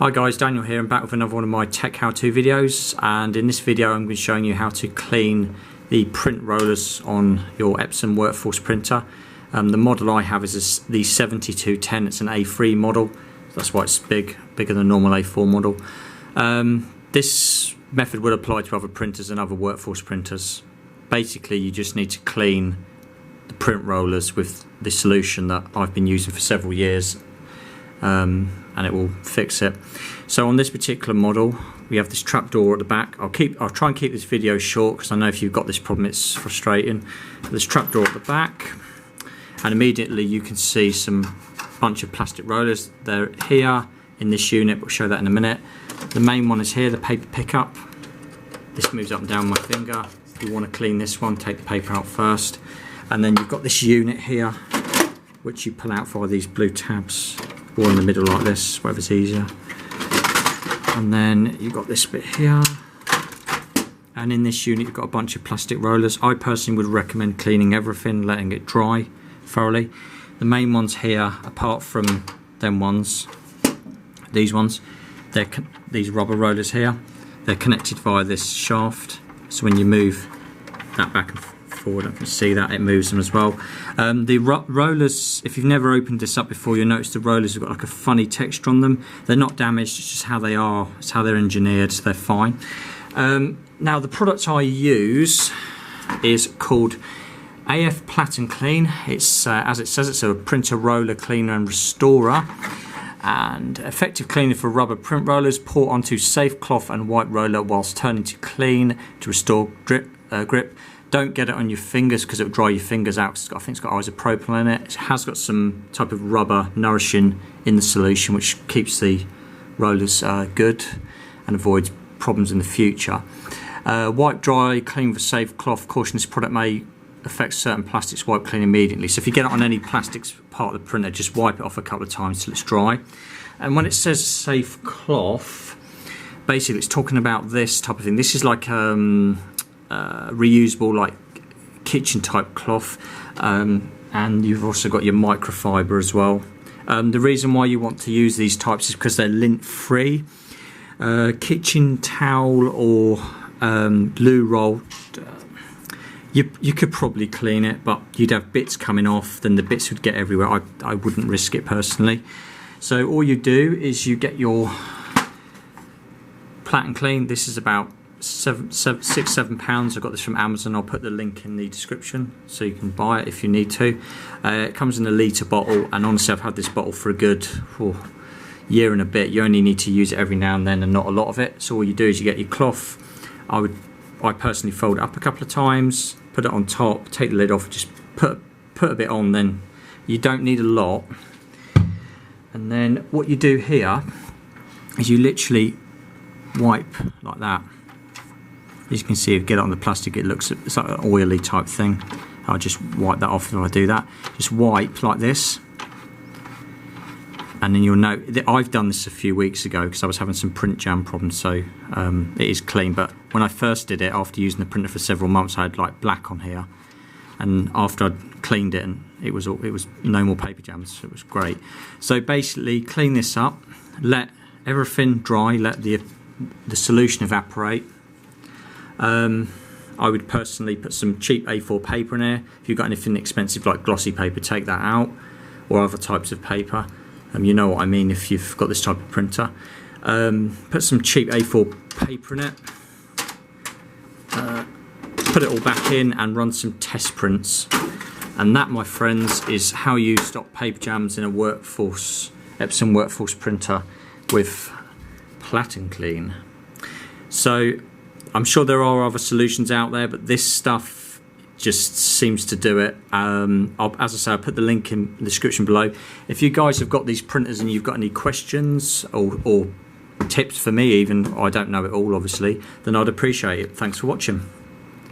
Hi guys, Daniel here. I'm back with another one of my tech how-to videos, and in this video I'm going to be showing you how to clean the print rollers on your Epson Workforce printer. The model I have is the 7210. It's an A3 model, that's why it's bigger than normal A4 model. This method would apply to other printers and other Workforce printers. Basically you just need to clean the print rollers with the solution that I've been using for several years. And it will fix it. So on this particular model we have this trapdoor at the back. I'll try and keep this video short because I know if you've got this problem it's frustrating. This trapdoor at the back, and immediately you can see some bunch of plastic rollers. They're here in this unit, we'll show that in a minute. The main one is here, the paper pickup. This moves up and down my finger. If you want to clean this one, take the paper out first, and then you've got this unit here which you pull out via these blue tabs, or in the middle like this, whatever's easier. And then you've got this bit here, and in this unit you've got a bunch of plastic rollers. I personally would recommend cleaning everything, letting it dry thoroughly. The main ones here, apart from them ones, these ones, these rubber rollers here, they're connected via this shaft, so when you move that back and forward, I can see that it moves them as well. The rollers, if you've never opened this up before, you'll notice the rollers have got like a funny texture on them. They're not damaged, it's just how they are, it's how they're engineered, so they're fine. Now the product I use is called AF Platenclene. It's as it says, it's a printer roller cleaner and restorer, and effective cleaning for rubber print rollers. Pour onto safe cloth and white roller whilst turning to clean to restore grip. Don't get it on your fingers because it'll dry your fingers out. I think it's got isopropyl in it. It has got some type of rubber nourishing in the solution which keeps the rollers good and avoids problems in the future. Wipe dry, clean with a safe cloth. Caution, this product may affect certain plastics. Wipe clean immediately. So if you get it on any plastics part of the printer, just wipe it off a couple of times till it's dry. And when it says safe cloth, basically it's talking about this type of thing. This is like reusable, like kitchen type cloth, and you've also got your microfiber as well. The reason why you want to use these types is because they're lint free. Kitchen towel or loo roll, you could probably clean it, but you'd have bits coming off, then the bits would get everywhere. I wouldn't risk it personally. So all you do is you get your Platenclene. This is about £6–7. I got this from Amazon. I'll put the link in the description so you can buy it if you need to. It comes in a litre bottle, and honestly I've had this bottle for a good year and a bit. You only need to use it every now and then and not a lot of it. So all you do is you get your cloth. I personally fold it up a couple of times, put it on top, take the lid off, just put a bit on, then you don't need a lot. And then what you do here is you literally wipe like that. As you can see, if you get it on the plastic, it's like an oily type thing. I'll just wipe that off if I do that. Just wipe like this, and then you'll know that I've done this a few weeks ago because I was having some print jam problems, so it is clean. But when I first did it, after using the printer for several months, I had like black on here, and after I'd cleaned it, and it was no more paper jams. So it was great. So basically, clean this up, let everything dry, let the solution evaporate. I would personally put some cheap A4 paper in there. If you've got anything expensive like glossy paper, take that out, or other types of paper. You know what I mean if you've got this type of printer. Put some cheap A4 paper in it. Put it all back in and run some test prints. And that, my friends, is how you stop paper jams in a Workforce, Epson Workforce printer with Platenclene. So I'm sure there are other solutions out there, but this stuff just seems to do it. As I say, I'll put the link in the description below. If you guys have got these printers and you've got any questions or tips for me even, I don't know it all obviously, then I'd appreciate it. Thanks for watching.